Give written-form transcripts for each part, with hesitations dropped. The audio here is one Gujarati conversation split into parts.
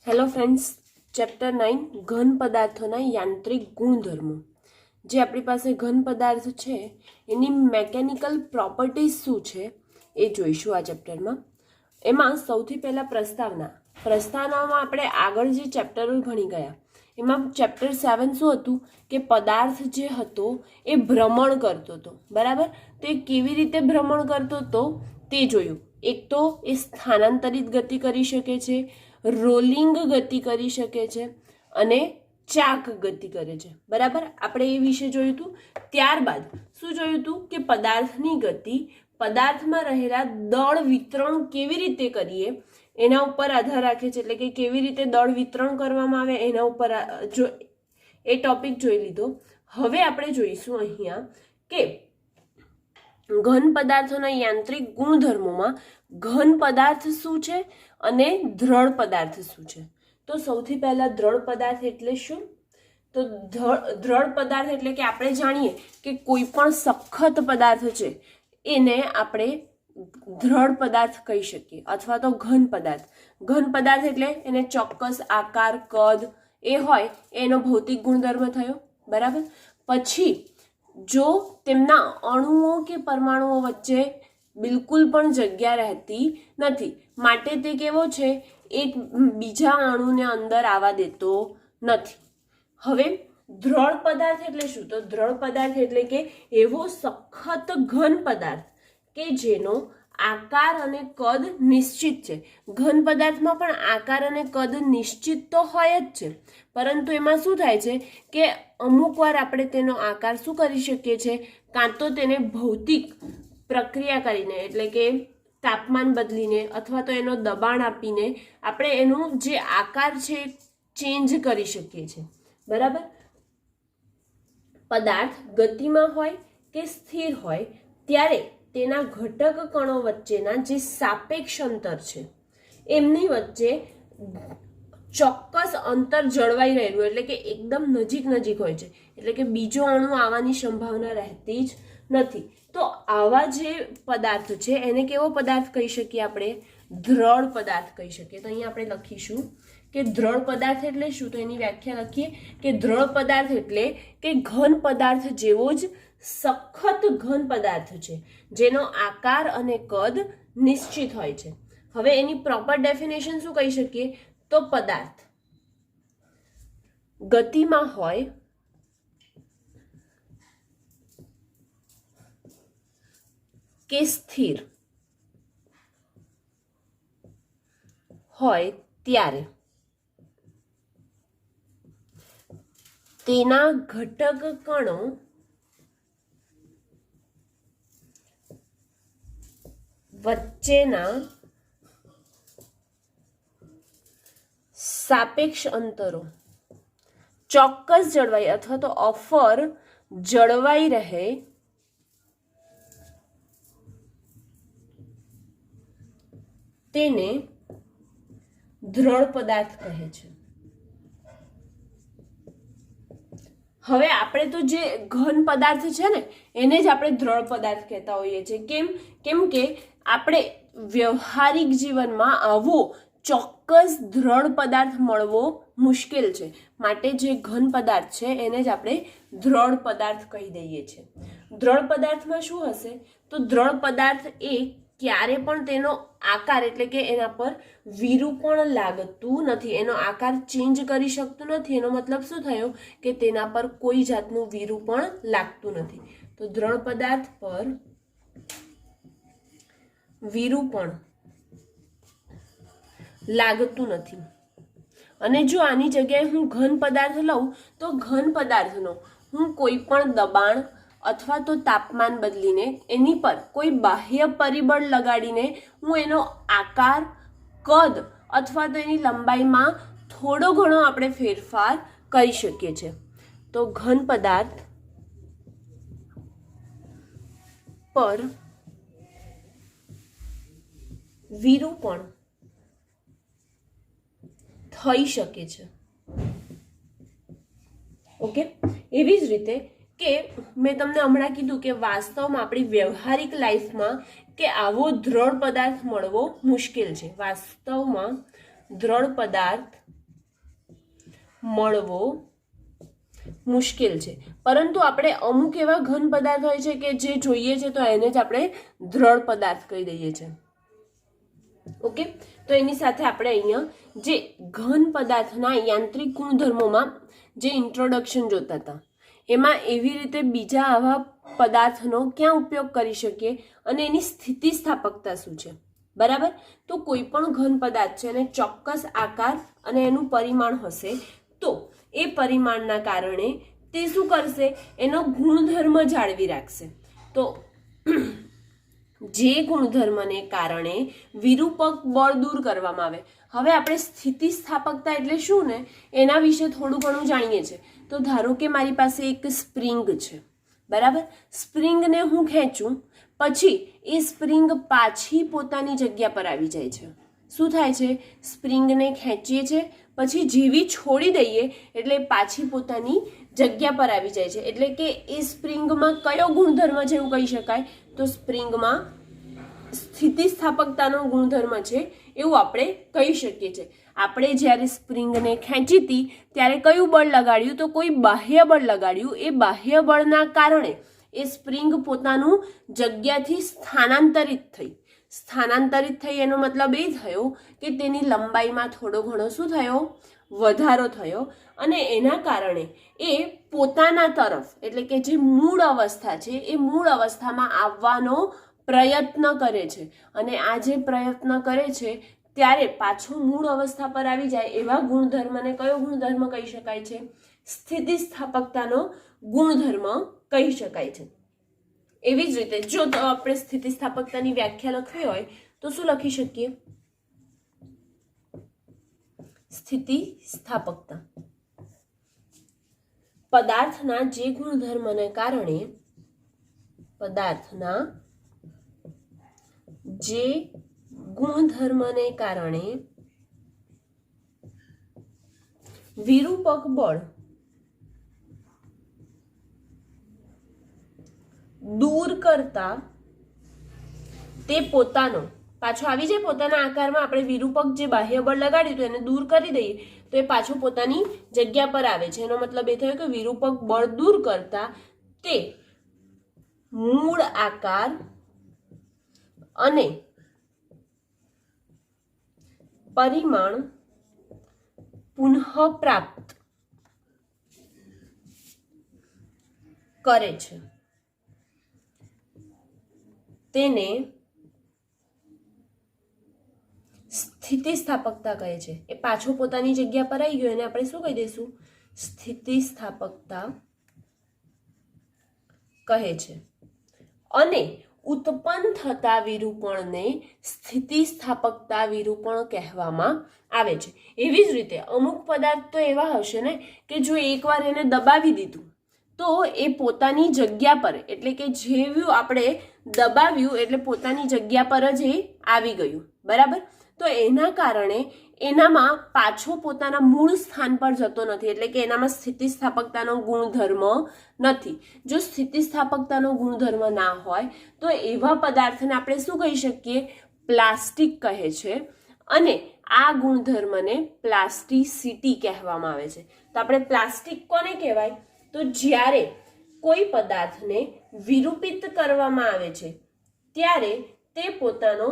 હેલો ફ્રેન્ડ્સ, ચેપ્ટર 9 ઘન પદાર્થોના યાંત્રિક ગુણધર્મો. જે આપણી પાસે ઘન પદાર્થ છે એની મેકેનિકલ પ્રોપર્ટીઝ શું છે એ જોઈશું આ ચેપ્ટરમાં. એમાં સૌથી પહેલાં પ્રસ્તાવનામાં આપણે આગળ જે ચેપ્ટરો ભણી ગયા એમાં ચેપ્ટર 7 શું હતું કે પદાર્થ જે હતો એ ભ્રમણ કરતો હતો. બરાબર, તો એ કેવી રીતે ભ્રમણ કરતો હતો તે જોયું. એક તો એ સ્થાનાંતરિત ગતિ કરી શકે છે, રોલિંગ ગતિ કરી શકે છે અને ચાક ગતિ કરે છે. બરાબર, આપણે એ વિશે જોયું હતું. ત્યારબાદ શું જોયું હતું કે પદાર્થની ગતિ પદાર્થમાં રહેલા દળ વિતરણ કેવી રીતે કરીએ એના ઉપર આધાર રાખે છે. એટલે કે કેવી રીતે દળ વિતરણ કરવામાં આવે એના ઉપર જો એ ટોપિક જોઈ લીધો. હવે આપણે જોઈશું અહીંયા કે ઘન પદાર્થોના યાંત્રિક ગુણધર્મોમાં ઘન પદાર્થ શું છે અને દ્રઢ પદાર્થ શું છે. તો સૌથી પહેલા દ્રઢ પદાર્થ એટલે શું? તો દ્રઢ પદાર્થ એટલે કે આપણે જાણીએ કે કોઈ પણ સખત પદાર્થ છે એને આપણે દ્રઢ પદાર્થ કહી શકીએ અથવા તો ઘન પદાર્થ. ઘન પદાર્થ એટલે એને ચોક્કસ આકાર, કદ એ હોય એનો ભૌતિક ગુણધર્મ થયો. બરાબર, પછી જો તેમના અણુઓ કે પરમાણુઓ વચ્ચે બિલકુલ પણ જગ્યા રહેતી નથી માટે તે કેવો છે, એક બીજા અણુને અંદર આવવા દેતો નથી. હવે દ્રઢ પદાર્થ એટલે શું? તો દ્રઢ પદાર્થ એટલે કે એવો સખત ઘન પદાર્થ કે જેનો આકાર અને કદ નિશ્ચિત છે. ઘન પદાર્થમાં પણ આકાર અને કદ નિશ્ચિત તો હોય જ છે, પરંતુ એમાં શું થાય છે કે અમુક વાર આપણે તેનો આકાર શું કરી શકીએ છીએ, કાં તો તેને ભૌતિક પ્રક્રિયા કરીને એટલે કે તાપમાન બદલીને અથવા તો એનો દબાણ આપીને આપણે એનો જે આકાર છે ચેન્જ કરી શકીએ છીએ. બરાબર, પદાર્થ ગતિમાં હોય કે સ્થિર હોય ત્યારે તેના ઘટક કણો વચ્ચેના જે સાપેક્ષ અંતર છે એમની વચ્ચે ચોક્કસ અંતર જળવાઈ રહેલું એટલે કે એકદમ નજીક હોય છે. એટલે કે બીજો અણુ આવવાની સંભાવના રહેતી જ નથી. તો આવા જે પદાર્થ છે એને કેવો પદાર્થ કહી શકીએ આપણે? દ્રઢ પદાર્થ કહી શકીએ. તો અહીંયા આપણે લખીશું કે દ્રઢ પદાર્થ એટલે શું? તો એની વ્યાખ્યા લખીએ કે દ્રઢ પદાર્થ એટલે કે ઘન પદાર્થ જેવો જ સખત ઘન પદાર્થ છે જેનો આકાર અને કદ નિશ્ચિત હોય છે. હવે એની પ્રોપર ડેફિનેશન શું કહી શકીએ? તો પદાર્થ ગતિમાં હોય કે સ્થિર હોય ત્યારે તેના ઘટક કણો વચ્ચેના સાપેક્ષ અંતરો ચોક્કસ જળવાઈ અથવા તો ઓફર જળવાઈ રહે તેને દ્રઢ પદાર્થ કહે છે. હવે આપણે તો જે ઘન પદાર્થ છે ને એને જ આપણે દ્રઢ પદાર્થ કહેતા હોઈએ છીએ. કેમ કે આપણે વ્યવહારિક જીવનમાં આવો ચોક્કસ દ્રઢ પદાર્થ મળવો મુશ્કેલ છે માટે જે ઘન પદાર્થ છે એને જ આપણે દ્રઢ પદાર્થ કહી દઈએ છીએ. દ્રઢ પદાર્થમાં શું હશે? તો દ્રઢ પદાર્થ એ ક્યારે પણ તેનો આકાર એટલે કે એના પર વિરૂપણ લાગતું નથી, એનો આકાર ચેન્જ કરી શકતું નથી. એનો મતલબ શું થયો કે તેના પર કોઈ જાતનું વિરૂપણ લાગતું નથી. તો દ્રઢ પદાર્થ પર વિરૂપણ લાગતું નથી. અને જો આની જગ્યાએ હું ઘન પદાર્થ લઉં તો ઘન પદાર્થનો હું કોઈ પણ દબાણ અથવા તો તાપમાન બદલીને એની પર કોઈ બાહ્ય પરિબળ લગાડીને હું એનો આકાર, કદ અથવા તો એની લંબાઈમાં થોડો ઘણો આપણે ફેરફાર કરી શકીએ છીએ. તો ઘન પદાર્થ પર વિરૂપણ થઈ શકે છે. ઓકે, એવી જ રીતે કે મેં તમને હમણાં કીધું કે વાસ્તવમાં આપણી વ્યવહારિક લાઈફમાં કે આવો દ્રઢ પદાર્થ મળવો મુશ્કેલ છે. વાસ્તવમાં દ્રઢ પદાર્થ મળવો મુશ્કેલ છે, પરંતુ આપણે અમુક એવા ઘન પદાર્થ હોય છે કે જે જોઈએ છે તો એને જ આપણે દ્રઢ પદાર્થ કહી દઈએ છીએ. ઓકે, તો એની સાથે આપણે અહીંયા જે ઘન પદાર્થના યાંત્રિક ગુણધર્મોમાં જે ઇન્ટ્રોડક્શન જોતા હતા એમાં એવી રીતે બીજા આવા પદાર્થનો ક્યાં ઉપયોગ કરી શકીએ અને એની સ્થિતિસ્થાપકતા શું છે. બરાબર, તો કોઈ પણ ઘન પદાર્થ છે અને ચોક્કસ આકાર અને એનું પરિમાણ હશે તો એ પરિમાણના કારણે તે શું કરશે, એનો ગુણધર્મ જાળવી રાખશે. તો જે ગુણધર્મને કારણે વિરૂપક બળ દૂર કરવામાં આવે. હવે આપણે સ્થિતિસ્થાપકતા એટલે શું ને એના વિશે થોડું ઘણું જાણીએ છીએ. તો ધારો કે મારી પાસે એક સ્પ્રિંગ છે, બરાબર, સ્પ્રિંગને હું ખેંચું પછી એ સ્પ્રિંગ પાછી પોતાની જગ્યા પર આવી જાય છે. શું થાય છે, સ્પ્રિંગને ખેંચીએ છીએ પછી જેવી છોડી દઈએ એટલે પાછી પોતાની જગ્યા પર આવી જાય છે. એટલે કે એ સ્પ્રિંગમાં કયો ગુણધર્મ છે એવું કહી શકાય, તો સ્પ્રિંગમાં સ્થિતિસ્થાપકતાનો ગુણધર્મ છે એવું આપણે કહી શકીએ છીએ. આપણે જ્યારે સ્પ્રિંગને ખેંચી હતી ત્યારે કયું બળ લગાડ્યું, તો કોઈ બાહ્ય બળ લગાડ્યું. એ બાહ્ય બળના કારણે એ સ્પ્રિંગ પોતાનું જગ્યાથી સ્થાનાંતરિત થઈ એનો મતલબ એ થયો કે તેની લંબાઈમાં થોડો ઘણો શું થયો, વધારો થયો અને એના કારણે એ પોતાના તરફ એટલે કે જે મૂળ અવસ્થા છે એ મૂળ અવસ્થામાં આવવાનો પ્રયત્ન કરે છે. અને આ જે પ્રયત્ન કરે છે ત્યારે પાછો મૂળ અવસ્થા પર આવી જાય એવા ગુણધર્મને કયો ગુણધર્મ કહી શકાય છે, સ્થિતિસ્થાપકતાનો ગુણધર્મ કહી શકાય છે. એવી જ રીતે જો આપણે સ્થિતિસ્થાપકતાની વ્યાખ્યા લખવી હોય તો શું લખી શકીએ, સ્થિતિસ્થાપકતા પદાર્થના જે ગુણધર્મને કારણે વિરૂપક બળ દૂર કરતા તે પોતાનો પાછો આવી જાય પોતાના આકારમાં. આપણે વિરૂપક જે બાહ્ય બળ લગાડ્યું તો એને દૂર કરી દઈએ તો એ પાછું પોતાની જગ્યા પર આવે છે. એનો મતલબ એ થયો કે વિરૂપક બળ દૂર કરતા તે મૂળ આકાર અને પરિમાણ પુનઃ પ્રાપ્ત કરે છે. તેને સ્થિતિસ્થાપકતા કહે છે. એ પાછો પોતાની જગ્યા પર આવી ગયો એને આપણે શું કહી દઈશું, સ્થિતિસ્થાપકતા કહે છે. અને ઉત્પન્ન થતા વિરૂપણને સ્થિતિસ્થાપકતા વિરૂપણ કહેવામાં આવે છે. એવી જ રીતે અમુક પદાર્થ તો એવા હશે ને કે જો એકવાર એને દબાવી દીધું તો એ પોતાની જગ્યા પર એટલે કે જેવું આપણે દબાવ્યું એટલે પોતાની જગ્યા પર જ એ આવી ગયું. બરાબર, તો એના કારણે એનામાં પાછો પોતાના મૂળ સ્થાન પર જતો નથી. એટલે કે એનામાં સ્થિતિસ્થાપકતાનો ગુણધર્મ નથી. જો સ્થિતિસ્થાપકતાનો ગુણધર્મ ના હોય તો એવા પદાર્થને આપણે શું કહી શકીએ, પ્લાસ્ટિક કહે છે. અને આ ગુણધર્મને પ્લાસ્ટિસિટી કહેવામાં આવે છે. તો આપણે પ્લાસ્ટિક કોને કહેવાય, તો જ્યારે કોઈ પદાર્થને વિરૂપિત કરવામાં આવે છે ત્યારે તે પોતાનો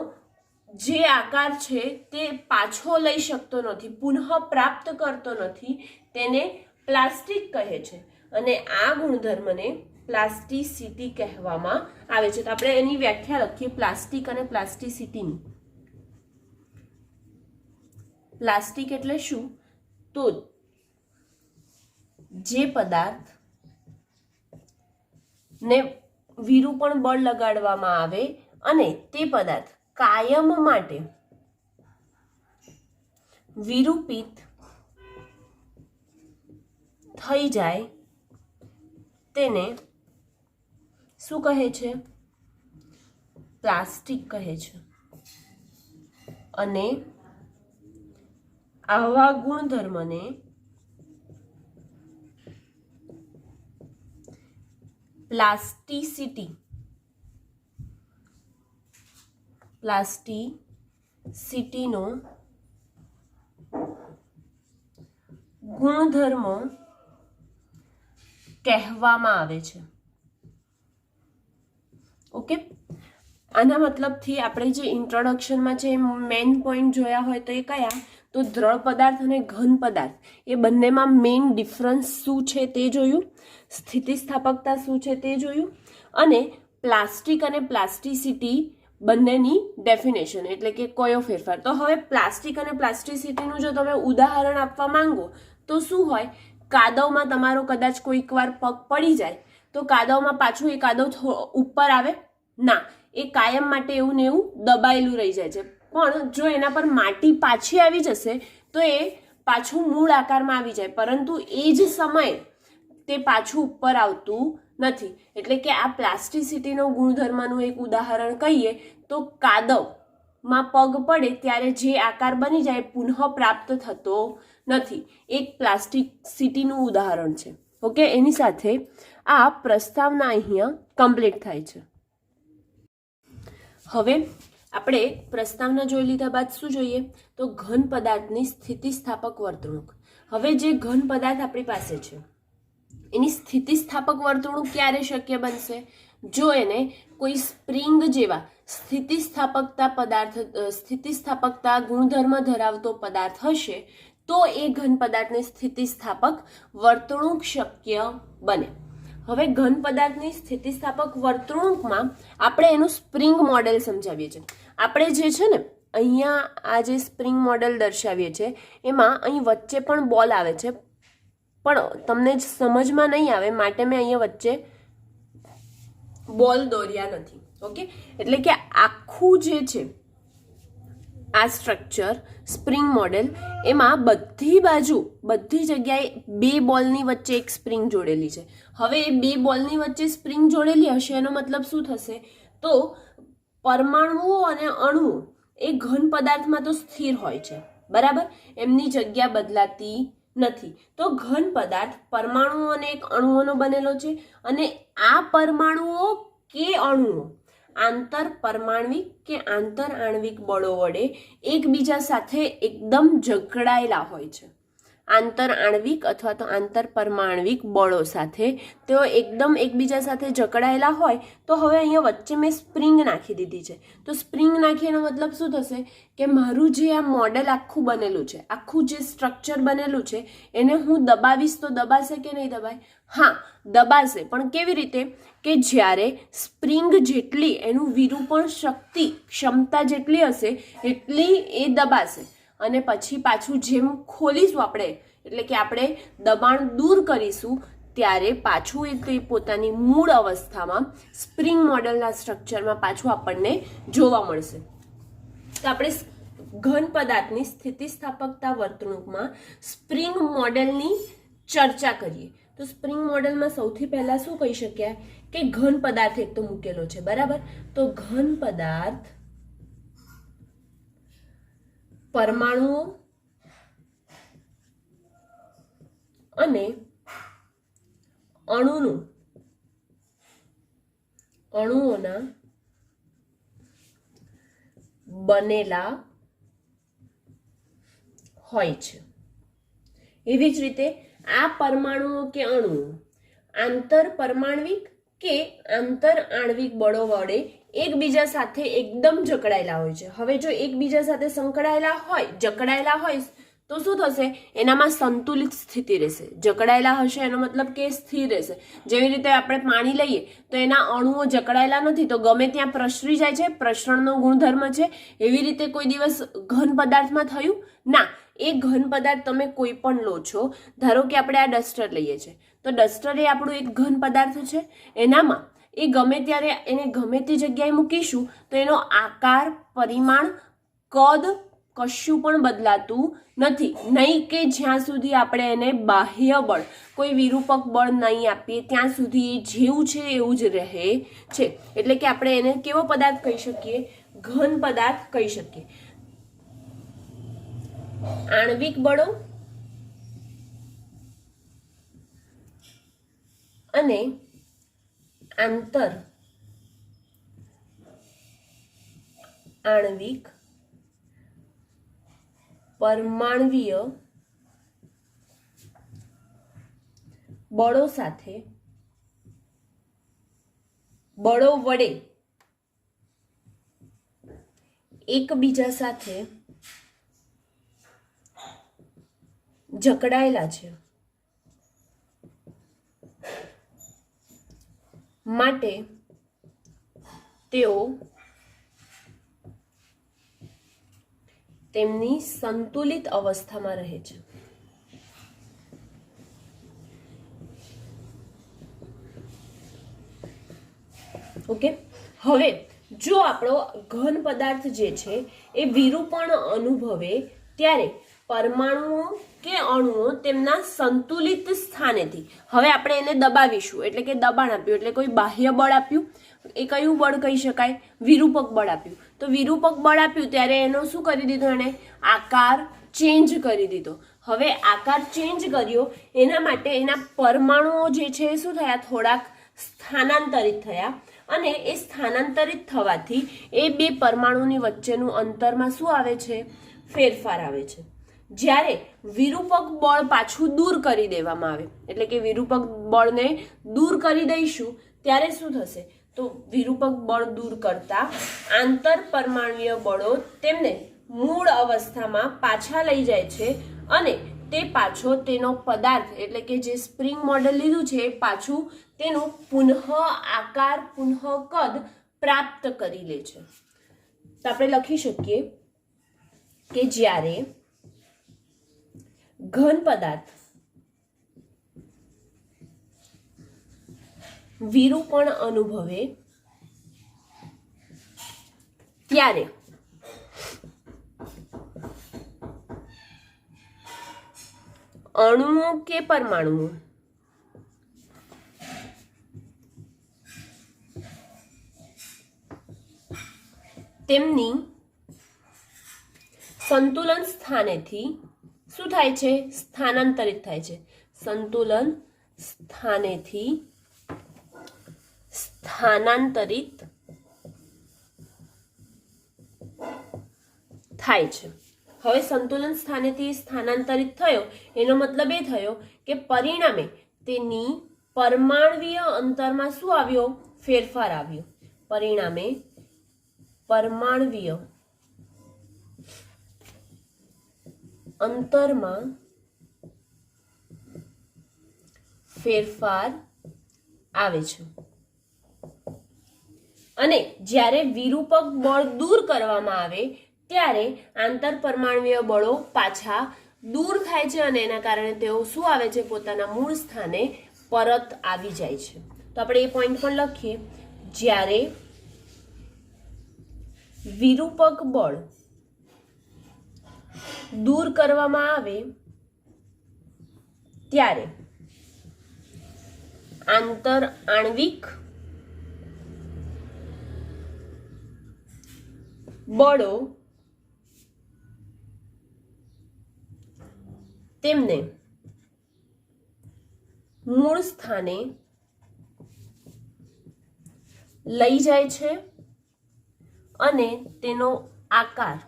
જે આકાર છે તે પાછો લઈ શકતો નથી, પુનઃ પ્રાપ્ત કરતો નથી. તેને પ્લાસ્ટિક કહે છે અને આ ગુણધર્મને પ્લાસ્ટિસિટી કહેવામાં આવે છે. તો આપણે એની વ્યાખ્યા લખીએ પ્લાસ્ટિક અને પ્લાસ્ટિસિટીની. પ્લાસ્ટિક એટલે શું, તો જે પદાર્થ ને વિરૂપણ બળ લગાડવામાં આવે અને તે પદાર્થ કાયમ માટે વિરૂપિત થઈ જાય તેને શું કહે છે, પ્લાસ્ટિક કહે છે. અને આવા ગુણધર્મને પ્લાસ્ટિસિટીનો ગુણધર્મો કહેવામાં આવે છે. ઓકે, આના મતલબથી આપણે જે ઇન્ટ્રોડક્શનમાં જે મેઇન પોઈન્ટ જોયા હોય તો એ કયા, તો દ્રવ પદાર્થ અને ઘન પદાર્થ એ બંનેમાં મેઇન ડિફરન્સ શું છે તે જોયું, સ્થિતિસ્થાપકતા શું છે તે જોયું, અને પ્લાસ્ટિક અને પ્લાસ્ટિસિટી બંનેની ડેફિનેશન એટલે કે કયો ફેરફાર. તો હવે પ્લાસ્ટિક અને પ્લાસ્ટિસિટીનું જો તમે ઉદાહરણ આપવા માંગો તો શું હોય, કાદવમાં તમારો કદાચ કોઈક વાર પગ પડી જાય તો કાદવમાં પાછું એ કાદવ ઉપર આવે ના, એ કાયમ માટે એવું ને એવું દબાયેલું રહી જાય છે. પણ જો એના પર માટી પાછી આવી જશે તો એ પાછું મૂળ આકારમાં આવી જાય, પરંતુ એ જ સમયે તે પાછું ઉપર આવતું નથી. એટલે કે આ પ્લાસ્ટિસિટીનો ગુણધર્મનું એક ઉદાહરણ કહીએ તો કાદવમાં પગ પડે ત્યારે જે આકાર બની જાય પુનઃ પ્રાપ્ત થતો નથી. એક પ્લાસ્ટિસિટીનું ઉદાહરણ છે. ઓકે, એની સાથે આ પ્રસ્તાવના અહીંયા કમ્પ્લીટ થાય છે. હવે આપણે પ્રસ્તાવના જોઈ લીધા બાદ શું જોઈએ, તો ઘન પદાર્થની સ્થિતિસ્થાપક વર્તણૂક. હવે જે ઘન પદાર્થ આપણી પાસે છે એની સ્થિતિસ્થાપક વર્તણૂક ક્યારે શક્ય બનશે, જો એને કોઈ સ્પ્રિંગ જેવા સ્થિતિસ્થાપકતા ગુણધર્મ ધરાવતો પદાર્થ હશે તો એ ઘન પદાર્થની સ્થિતિસ્થાપક વર્તણૂક શક્ય બને. હવે ઘન પદાર્થની સ્થિતિસ્થાપક વર્તણૂકમાં આપણે એનું સ્પ્રિંગ મોડેલ સમજાવીએ છીએ. આપણે જે છે ને અહીંયા આ જે સ્પ્રિંગ મોડેલ દર્શાવીએ છીએ એમાં અહીં વચ્ચે પણ બોલ આવે છે, પણ તમને સમજમાં નહીં આવે માટે મેં અહીંયા વચ્ચે બોલ દોર્યા નથી. ઓકે, એટલે કે આખું જે છે આ સ્ટ્રક્ચર સ્પ્રિંગ મોડેલ એમાં બધી જગ્યાએ બે બોલની વચ્ચે એક સ્પ્રિંગ જોડેલી છે. હવે એ બે બોલની વચ્ચે સ્પ્રિંગ જોડેલી હશે એનો મતલબ શું થશે, તો પરમાણુઓ અને અણુઓ એ ઘન પદાર્થમાં તો સ્થિર હોય છે, બરાબર, એમની જગ્યા બદલાતી નથી. તો ઘન પદાર્થ પરમાણુઓ અને એક અણુઓનો બનેલો છે, અને આ પરમાણુઓ કે અણુઓ આંતર પરમાણવિક કે આંતર આણવિક બળો વડે એકબીજા સાથે એકદમ જકડાયેલા હોય છે. આંતર આણવિક અથવા તો આંતર પરમાણવિક બળો સાથે તેઓ એકદમ એકબીજા સાથે જકડાયેલા હોય. તો હવે અહીંયા વચ્ચે મેં સ્પ્રિંગ નાખી દીધી છે. તો સ્પ્રિંગ નાખી એનો મતલબ શું થશે કે મારું જે આ મોડેલ આખું બનેલું છે, આખું જે સ્ટ્રક્ચર બનેલું છે એને હું દબાવીશ તો દબાશે કે નહીં દબાય, હા દબાશે. પણ કેવી રીતે કે જ્યારે સ્પ્રિંગ જેટલી એનું વિરૂપણ ક્ષમતા જેટલી હશે એટલી એ દબાશે, અને પછી પાછું જેમ ખોલીશું આપણે એટલે કે આપણે દબાણ દૂર કરીશું ત્યારે પાછું એ તે પોતાની મૂળ અવસ્થામાં સ્પ્રિંગ મોડેલના સ્ટ્રક્ચરમાં પાછું આપણને જોવા મળશે. તો આપણે ઘન પદાર્થની સ્થિતિસ્થાપકતા વર્તણૂકમાં સ્પ્રિંગ મોડેલની ચર્ચા કરીએ તો સ્પ્રિંગ મોડેલમાં સૌથી પહેલા શું કહી શક્યા કે ઘન પદાર્થ એક તો મૂકેલો છે, બરાબર. તો ઘન પદાર્થ પરમાણુઓ અને અણુઓના બનેલા હોય છે. એવી જ રીતે આ પરમાણુઓ કે અણુઓ આંતર પરમાણવિક કે આંતર આણવિક બળો વડે એકબીજા સાથે એકદમ જકડાયેલા હોય છે. હવે જો એકબીજા સાથે જકડાયેલા હોય તો શું થશે, એનામાં સંતુલિત સ્થિતિ રહેશે. જકડાયેલા હશે એનો મતલબ કે સ્થિર રહેશે. જેવી રીતે આપણે પાણી લઈએ તો એના અણુઓ જકડાયેલા નથી તો ગમે ત્યાં પ્રસરી જાય છે, પ્રસરણનો ગુણધર્મ છે. એવી રીતે કોઈ દિવસ ઘન પદાર્થમાં થયું ના. એ ઘન પદાર્થ તમે કોઈ પણ લો છો, ધારો કે આપણે આ ડસ્ટર લઈએ છીએ તો ડસ્ટર એ આપણું એક ઘન પદાર્થ છે. એનામાં એ ગમે ત્યારે એને ગમે તે જગ્યાએ મૂકીશું તો એનો આકાર, પરિમાણ, કદ કશું પણ બદલાતું નથી. નહીં કે જ્યાં સુધી આપણે એને બાહ્ય બળ, કોઈ વિરૂપક બળ નહીં આપીએ ત્યાં સુધી એ જેવું છે એવું જ રહે છે. એટલે કે આપણે એને કેવો પદાર્થ કહી શકીએ, ઘન પદાર્થ કહી શકીએ. આણવિક બળો અને આંતર આણવિક પરમાણવીય બળો સાથે બળો વડે એકબીજા સાથે જકડાયેલા છે, માટે તેઓ તેમની સંતુલિત અવસ્થામાં રહે છે. ઓકે, હવે જો આપણો ઘન પદાર્થ જે છે એ વિરૂપણ અનુભવે ત્યારે પરમાણુઓ કે અણુઓ તેમના સંતુલિત સ્થાનેથી, હવે આપણે એને દબાવીશું એટલે કે દબાણ આપ્યું એટલે કોઈ બાહ્ય બળ આપ્યું, એ કયું બળ કહી શકાય? વિરૂપક બળ આપ્યું. તો વિરૂપક બળ આપ્યું ત્યારે એનો શું કરી દીધો? એને આકાર ચેન્જ કરી દીધો. હવે આકાર ચેન્જ કર્યો એના માટે એના પરમાણુઓ જે છે એ શું થયા? થોડાક સ્થાનાંતરિત થયા, અને એ સ્થાનાંતરિત થવાથી એ બે પરમાણુની વચ્ચેનું અંતરમાં શું આવે છે? ફેરફાર આવે છે. જ્યારે વિરૂપક બળ પાછું દૂર કરી દેવામાં આવે એટલે કે વિરૂપક બળને દૂર કરી દઈશું ત્યારે શું થશે? તો વિરૂપક બળ દૂર કરતા આંતર પરમાણુય બળો તેમને મૂળ અવસ્થામાં પાછા લઈ જાય છે, અને તે પાછો તેનો પદાર્થ એટલે કે જે સ્પ્રિંગ મોડેલ લીધું છે એ પાછું તેનું પુનઃ આકાર પુનઃ કદ પ્રાપ્ત કરી લે છે. તો આપણે લખી શકીએ કે જ્યારે ઘન પદાર્થ વિરૂપણ અનુભવે ત્યારે અણુઓ કે પરમાણુઓ તેમની સંતુલન સ્થાનેથી શું થાય છે? સ્થાનાંતરિત થાય છે. સંતુલન સ્થાનેથી સ્થાનાંતરિત થાય છે. હવે સંતુલન સ્થાનેથી સ્થાનાંતરિત થયો એનો મતલબ એ થયો કે પરિણામે તેની પરમાણ્વીય અંતરમાં શું આવ્યો? ફેરફાર આવ્યો. પરિણામે પરમાણ્વીય અંતરમાં ફેરફાર આવે છે, અને જ્યારે વિરૂપક બળ દૂર કરવામાં આવે ત્યારે આંતર પરમાણુય બળો પાછા દૂર થાય છે, અને એના કારણે તેઓ શું આવે છે? પોતાના મૂળ સ્થાને પરત આવી જાય છે. તો આપણે એ પોઈન્ટ પણ લખીએ. જ્યારે વિરૂપક બળ દૂર કરવામાં આવે ત્યારે આંતર આણ્વિક બળો તેમને મૂળ સ્થાને લઈ જાય છે, અને તેનો આકાર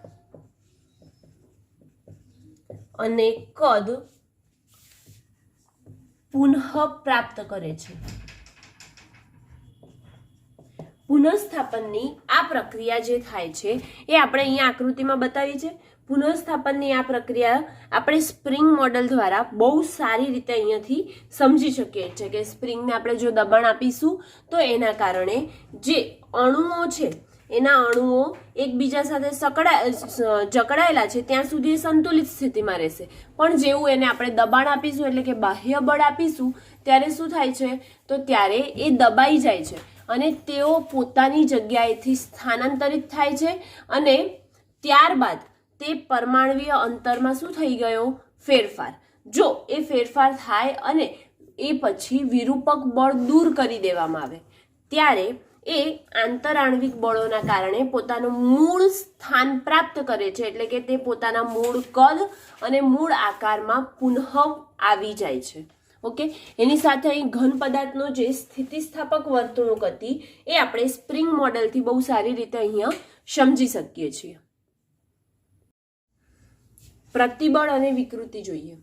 અને કદ પુનઃ પ્રાપ્ત કરે છે. પુનઃસ્થાપનની આ પ્રક્રિયા જે થાય છે એ આપણે અહીંયા આકૃતિમાં બતાવી છે. પુનઃસ્થાપનની આ પ્રક્રિયા આપણે સ્પ્રિંગ મોડેલ દ્વારા બહુ સારી રીતે અહીંયાથી સમજી શકીએ છીએ કે સ્પ્રિંગને આપણે જો દબાણ આપીશું તો એના કારણે જે અણુઓ છે એના અણુઓ એકબીજા સાથે જકડાયેલા છે ત્યાં સુધી સંતુલિત સ્થિતિમાં રહેશે, પણ જેવું એને આપણે દબાણ આપીશું એટલે કે બાહ્ય બળ આપીશું ત્યારે શું થાય છે? તો ત્યારે એ દબાઈ જાય છે અને તેઓ પોતાની જગ્યાએથી સ્થાનાંતરિત થાય છે, અને ત્યારબાદ તે પરમાણ્વીય અંતરમાં શું થઈ ગયો? ફેરફાર. જો એ ફેરફાર થાય અને એ પછી વિરૂપક બળ દૂર કરી દેવામાં આવે ત્યારે એ આંતરાણ્વિક બળોના કારણે પોતાનું મૂળ સ્થાન પ્રાપ્ત કરે છે, એટલે કે તે પોતાના મૂળ કદ અને મૂળ આકારમાં પુનઃ આવી જાય છે. ઓકે, એની સાથે અહીં ઘન પદાર્થનો જે સ્થિતિસ્થાપક વર્તણૂક હતી એ આપણે સ્પ્રિંગ મોડેલથી બહુ સારી રીતે અહીંયા સમજી શકીએ છીએ. પ્રતિબળ અને વિકૃતિ જોઈએ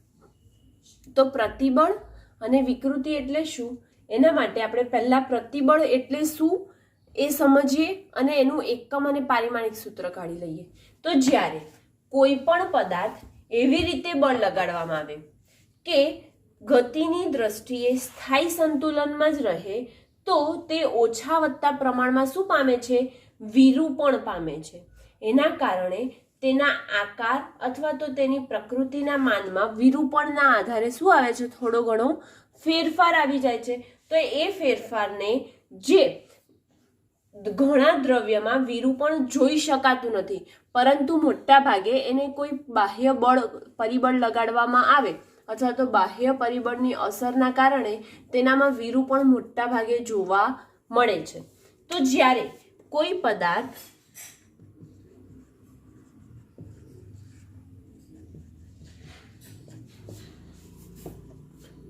તો પ્રતિબળ અને વિકૃતિ એટલે શું એના માટે આપણે પહેલા પ્રતિબળ એટલે શું એ સમજીએ અને એનું એકમ અને પારિમાણિક સૂત્ર કાઢી લઈએ. તો જ્યારે કોઈ પણ પદાર્થ એવી રીતે બળ લગાડવામાં આવે કે ગતિની દ્રષ્ટિએ સ્થાયી સંતુલનમાં જ રહે તો તે ઓછા વત્તા પ્રમાણમાં શું પામે છે? વિરૂપણ પામે છે. એના કારણે તેના આકાર અથવા તો તેની પ્રકૃતિના માનમાં વિરૂપણના આધારે શું આવે છે? થોડો ઘણો ફેરફાર આવી જાય છે. તો એ ફેરફારને જે ઘણા દ્રવ્યમાં વિરૂપણ જોઈ શકાતું નથી, પરંતુ મોટા ભાગે એને કોઈ બાહ્ય બળ પરિબળ લગાડવામાં આવે અથવા તો બાહ્ય પરિબળની અસરના કારણે તેનામાં વિરૂપણ મોટા ભાગે જોવા મળે છે. તો જ્યારે કોઈ પદાર્થ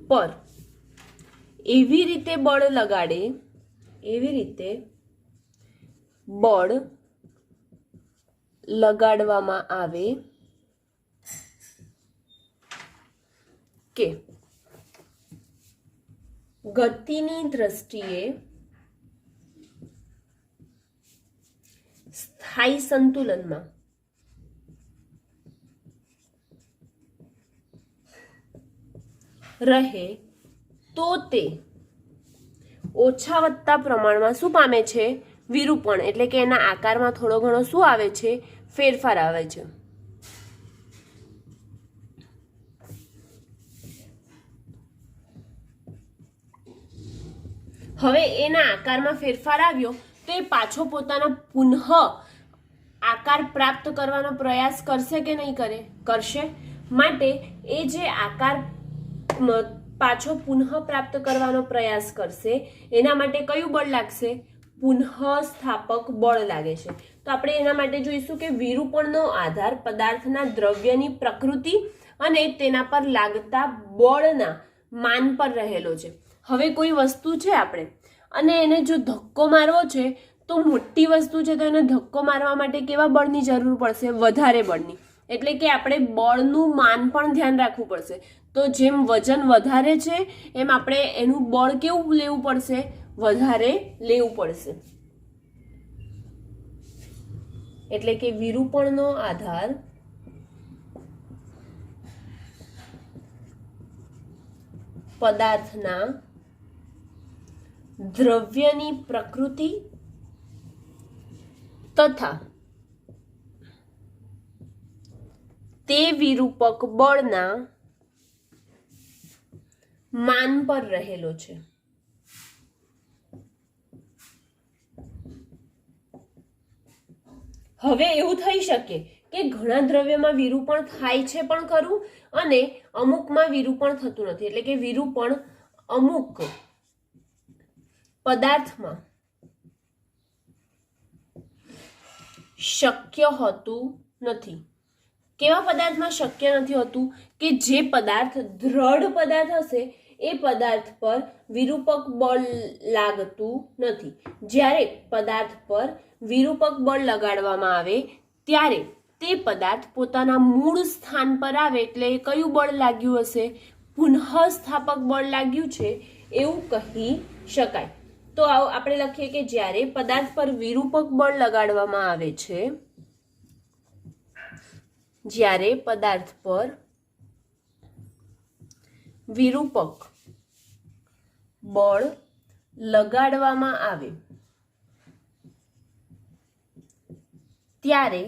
પર એવી રીતે બળ લગાડે, એવી રીતે બળ લગાડવામાં આવે કે ગતિની દ્રષ્ટિએ સ્થાયી સંતુલનમાં રહે તો તે ઓછા વત્તા પ્રમાણમાં શું પામે છે? વિરૂપણ. એટલે કે એના આકારમાં થોડો ઘણો શું આવે છે? ફેરફાર આવે છે. હવે એના આકારમાં ફેરફાર આવ્યો તો એ પાછો પોતાના પુનઃ આકાર પ્રાપ્ત કરવાનો પ્રયાસ કરશે કે નહીં કરે? કરશે. માટે એ જે આકાર પાછો પુનઃ પ્રાપ્ત કરવાનો પ્રયાસ કરશે એના માટે કયું બળ લાગશે? પુનઃ સ્થાપક બળ લાગે છે. તો આપણે એના માટે જોઈશું કે વિરૂપણનો આધાર પદાર્થના દ્રવ્યની પ્રકૃતિ અને તેના પર લાગતા બળના માન પર રહેલો છે. હવે કોઈ વસ્તુ છે આપણે અને એને જો ધક્કો મારવો છે તો મોટી વસ્તુ છે તો એને ધક્કો મારવા માટે કેવા બળની જરૂર પડશે? વધારે બળની. એટલે કે આપણે બળનું માન પણ ધ્યાન રાખવું પડશે. તો જેમ વજન વધારે છે એમ આપણે એનું બળ કેવું લેવું પડશે? વધારે લેવું પડશે. એટલે કે વિરૂપણનો આધાર પદાર્થના દ્રવ્યની પ્રકૃતિ તથા તે વિરૂપક બળના માન પર રહેલો છે. હવે એવું થઈ શકે કે ઘણા દ્રવ્યમાં વિરૂપણ થાય છે પણ ખરું અને અમુકમાં વિરૂપણ થતું નથી. એટલે કે વિરૂપણ અમુક પદાર્થમાં શક્ય હોતું નથી. કેવા પદાર્થમાં શક્ય નથી હોતું? કે જે પદાર્થ દ્રઢ પદાર્થ હશે એ પદાર્થ પર વિરૂપક બળ લાગતું નથી. જ્યારે પદાર્થ પર વિરૂપક બળ લગાડવામાં આવે ત્યારે તે પદાર્થ પોતાના મૂળ સ્થાન પર આવે એટલે કયું બળ લાગ્યું હશે? પુનઃ સ્થાપક બળ લાગ્યું છે એવું કહી શકાય. તો આપણે લખીએ કે જ્યારે પદાર્થ પર વિરૂપક બળ લગાડવામાં આવે છે, જ્યારે પદાર્થ પર વિરૂપક બળ લગાડવામાં આવે ત્યારે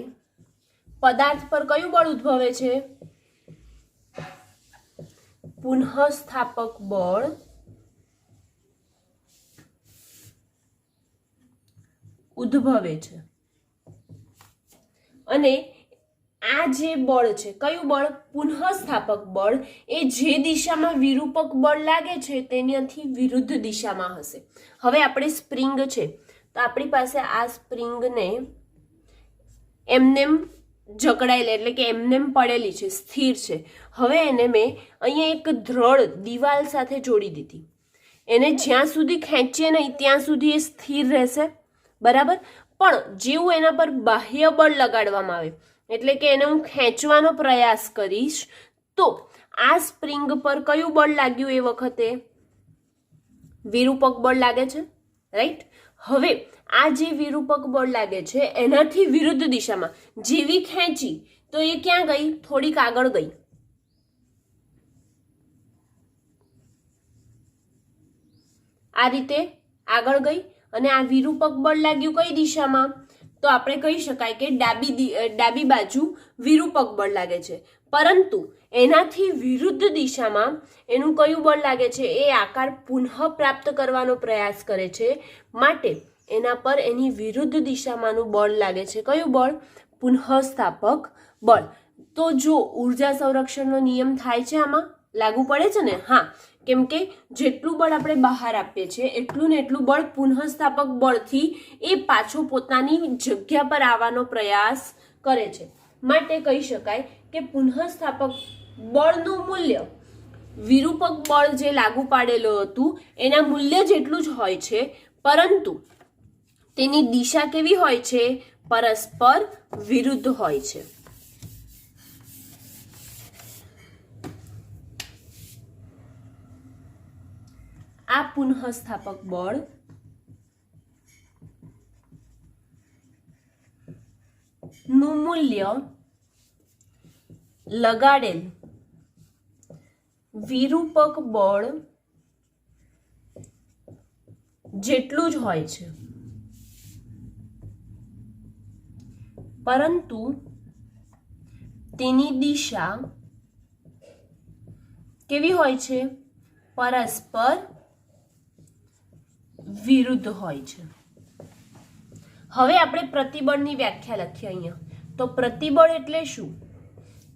પદાર્થ પર કયું બળ ઉદ્ભવે છે? પુનઃસ્થાપક બળ ઉદ્ભવે છે. અને આ જે બળ છે કયું બળ? પુનઃસ્થાપક બળ એ જે દિશામાં વિરૂપક બળ લાગે છે તેનાથી વિરુદ્ધ દિશામાં હશે. હવે આપણે સ્પ્રિંગ છે તો આપણી પાસે આ સ્પ્રિંગને એમનેમ જકડાયેલી એટલે કે એમનેમ પડેલી છે, સ્થિર છે. હવે એને મેં અહીંયા એક દ્રઢ દિવાલ સાથે જોડી દીધી. એને જ્યાં સુધી ખેંચીએ નહીં ત્યાં સુધી એ સ્થિર રહેશે, બરાબર. પણ જેવું એના પર બાહ્ય બળ લગાડવામાં આવે એટલે કે એને હું ખેંચવાનો પ્રયાસ કરીશ તો આ સ્પ્રિંગ પર કયું બળ લાગ્યું એ વખતે? વિરૂપક બળ લાગે છે, રાઈટ. હવે આ જે વિરૂપક બળ લાગે છે એનાથી વિરુદ્ધ દિશામાં જેવી ખેંચી તો એ ક્યાં ગઈ? થોડીક આગળ ગઈ. આ રીતે આગળ ગઈ અને આ વિરૂપક બળ લાગ્યું કઈ દિશામાં? તો આપણે કહી શકાય કે ડાબી બાજુ વિરૂપક બળ લાગે છે, પરંતુ એનાથી વિરુદ્ધ દિશામાં એનું કયું બળ લાગે છે? એ આકાર પુનઃ પ્રાપ્ત કરવાનો પ્રયાસ કરે છે, માટે એના પર એની વિરુદ્ધ દિશામાંનું બળ લાગે છે. કયું બળ? પુનઃસ્થાપક બળ. તો જો ઉર્જા સંરક્ષણનો નિયમ થાય છે આમાં લાગુ પડે છે ને? હા, કેમ કે જેટલું બળ આપણે બહાર આપીએ છીએ એટલું ને એટલું બળ પુનઃસ્થાપક બળથી એ પાછો પોતાની જગ્યા પર આવવાનો પ્રયાસ કરે છે, માટે કહી શકાય કે પુનઃસ્થાપક બળનું મૂલ્ય વિરૂપક બળ જે લાગુ પાડેલું હતું એના મૂલ્ય જેટલું જ હોય છે, પરંતુ તેની દિશા કેવી હોય છે? પરસ્પર વિરુદ્ધ હોય છે. આ પુનઃસ્થાપક બળ નું મૂલ્ય લગાડેલ વિરૂપક બળ જેટલું જ હોય છે, પરંતુ તેની દિશા કેવી હોય છે? પરસ્પર વિરુદ્ધ હોય છે. હવે આપણે પ્રતિબળની વ્યાખ્યા લખીએ અહીંયા. તો પ્રતિબળ એટલે શું?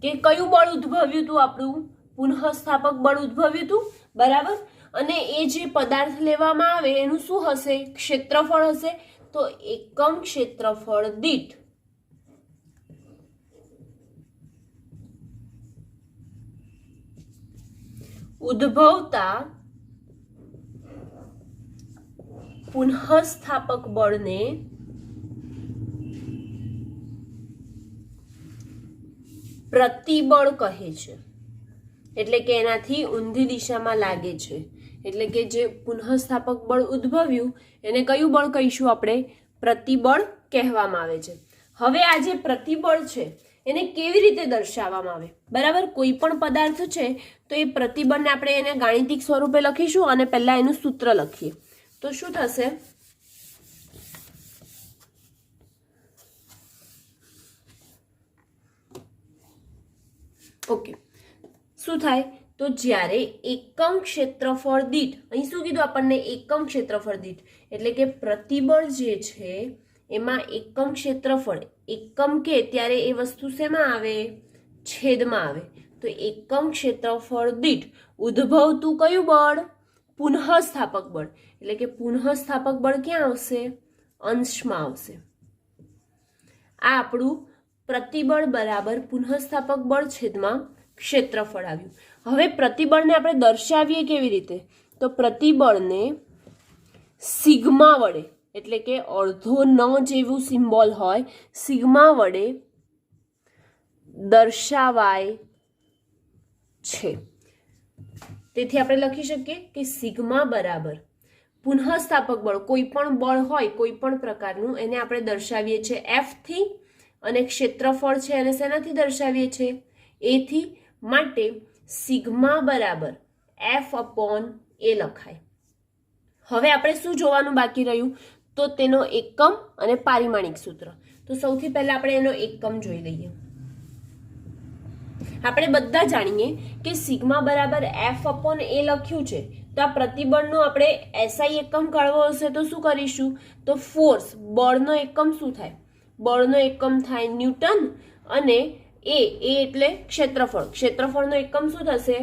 કે કયું બળ ઉદ્ભવ્યું હતું? આપણું પુનઃસ્થાપક બળ ઉદ્ભવ્યું હતું, બરાબર. અને એ જે પદાર્થ લેવામાં આવે એનું શું હશે? ક્ષેત્રફળ હશે. તો એકમ ક્ષેત્રફળ દીઠ ઉદ્ભવતા પુનઃસ્થાપક બળને પ્રતિબળ કહે છે. એટલે કે એનાથી ઊંધી દિશામાં લાગે છે. એટલે કે જે પુનઃસ્થાપક બળ ઉદ્ભવ્યું એને કયું બળ કહીશું આપણે? પ્રતિબળ કહેવામાં આવે છે. હવે આ જે પ્રતિબળ છે એને કેવી રીતે દર્શાવવામાં આવે? બરાબર, કોઈ પણ પદાર્થ છે તો એ પ્રતિબળને આપણે એને ગાણિતિક સ્વરૂપે લખીશું અને પહેલા એનું સૂત્ર લખીએ. તો શું થશે? ઓકે, શું થાય? તો જ્યારે એકમ ક્ષેત્રફળ દીઠ, અહીં શું કીધું આપણને? એકમ ક્ષેત્રફળ દીઠ, એટલે કે પ્રતિબળ જે છે એમાં એકમ ક્ષેત્રફળ, એકમ કે ત્યારે એ વસ્તુ શેમાં આવે? છેદમાં આવે. તો એકમ ક્ષેત્રફળ દીઠ ઉદ્ભવતું કયું બળ? પુનઃસ્થાપક બળ. એટલે કે પુનઃસ્થાપક બળ ક્યાં આવશે? અંશમાં આવશે. આ આપણું પ્રતિબળ બરાબર પુનઃસ્થાપક બળ છેદમાં ક્ષેત્રફળ આવ્યું. હવે પ્રતિબળને આપણે દર્શાવીએ કેવી રીતે? તો પ્રતિબળને સિગ્મા વડે, એટલે કે અડધો ન જેવું સિમ્બોલ હોય, સિગ્મા વડે દર્શાવાય છે. તેથી આપણે લખી શકીએ કે સિગ્મા બરાબર પુનઃસ્થાપક બળ, કોઈ પણ બળ હોય કોઈ પણ પ્રકારનું, એને આપણે દર્શાવીએ છીએ F થી, અને ક્ષેત્રફળ છે એને શેનાથી દર્શાવીએ છીએ? A થી. માટે સિગ્મા બરાબર F/A લખાય. હવે આપણે શું જોવાનું બાકી રહ્યું? તો તેનો એકમ અને પારિમાણિક સૂત્ર. તો સૌથી પહેલા આપણે એનો એકમ જોઈ લઈએ. આપણે બધા જાણીએ કે સિગ્મા બરાબર F/A લખ્યું છે, તો આ પ્રતિબળનો આપણે SI એકમ કાઢવો હશે તો શું કરીશું? તો ફોર્સ, બળનો એકમ શું થાય? બળનો એકમ થાય ન્યૂટન, અને એ એટલે ક્ષેત્રફળ, ક્ષેત્રફળનો એકમ શું થશે?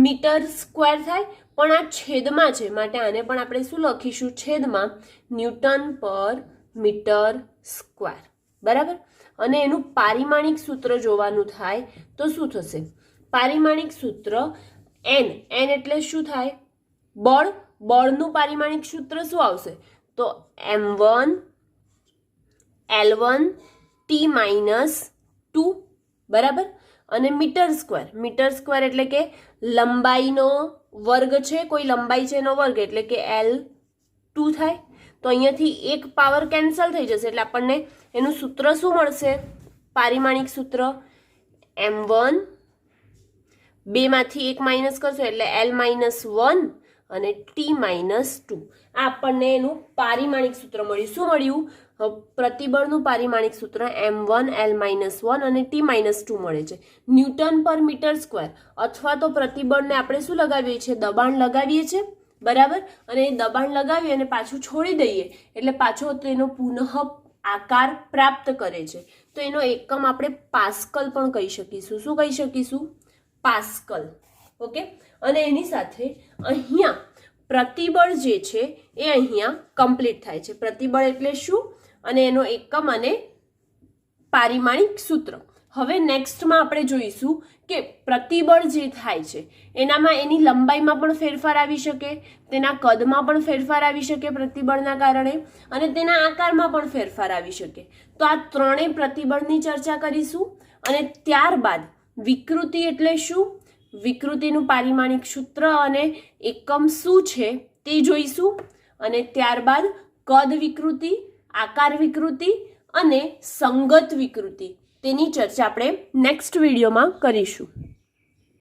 મીટર સ્ક્વેર થાય. પણ આ છેદમાં છે માટે આને પણ આપણે શું લખીશું? છેદમાં ન્યૂટન પર મીટર સ્ક્વેર, બરાબર. અને એનું પારિમાણિક સૂત્ર જોવાનું થાય તો શું થશે? પારિમાણિક સૂત્ર N એટલે શું થાય? બળ. બળનું પારિમાણિક સૂત્ર શું આવશે? તો m1 L1 T - 2, બરાબર. અને મીટર સ્ક્વેર એટલે કે લંબાઈનો વર્ગ છે, કોઈ લંબાઈ છે એનો વર્ગ એટલે કે L2 થાય. તો અહીંયાથી એક પાવર કેન્સલ થઈ જશે એટલે આપણને એનું સૂત્ર શું મળશે? પારિમાણિક સૂત્ર m1, 2 માંથી 1 માઇનસ કરશો એટલે L-1 અને T-2. આ આપણને એનું પારિમાણિક સૂત્ર મળ્યું. શું મળ્યું? પ્રતિબળનું પારિમાણિક સૂત્ર m1, L-1 અને T-2 મળે છે. ન્યૂટન પર મીટર સ્ક્વેર અથવા તો પ્રતિબળને આપણે શું લગાવીએ છીએ? દબાણ લગાવીએ છીએ, બરાબર. અને એ દબાણ લગાવી અને પાછું છોડી દઈએ એટલે પાછો તેનો પુનઃ આકાર પ્રાપ્ત કરે છે. તો એનો એકમ આપણે પાસ્કલ પણ કહી શકીશું. શું કહી શકીશું? પાસ્કલ. ઓકે. અને એની સાથે અહીંયા પ્રતિબળ જે છે એ અહીંયા કમ્પ્લીટ થાય છે. પ્રતિબળ એટલે શું અને એનો એકમ અને પારિમાણિક સૂત્ર. હવે નેક્સ્ટમાં આપણે જોઈશું કે પ્રતિબળ જે થાય છે એનામાં એની લંબાઈમાં પણ ફેરફાર આવી શકે, તેના કદમાં પણ ફેરફાર આવી શકે પ્રતિબળના કારણે, અને તેના આકારમાં પણ ફેરફાર આવી શકે. તો આ ત્રણેય પ્રતિબળની ચર્ચા કરીશું. અને ત્યારબાદ વિકૃતિ એટલે શું, વિકૃતિનું પારિમાણિક સૂત્ર અને એકમ શું છે તે જોઈશું. અને ત્યારબાદ કદ વિકૃતિ, આકાર વિકૃતિ અને સંગત વિકૃતિ તેની ચર્ચા આપણે નેક્સ્ટ વિડીયોમાં કરીશું.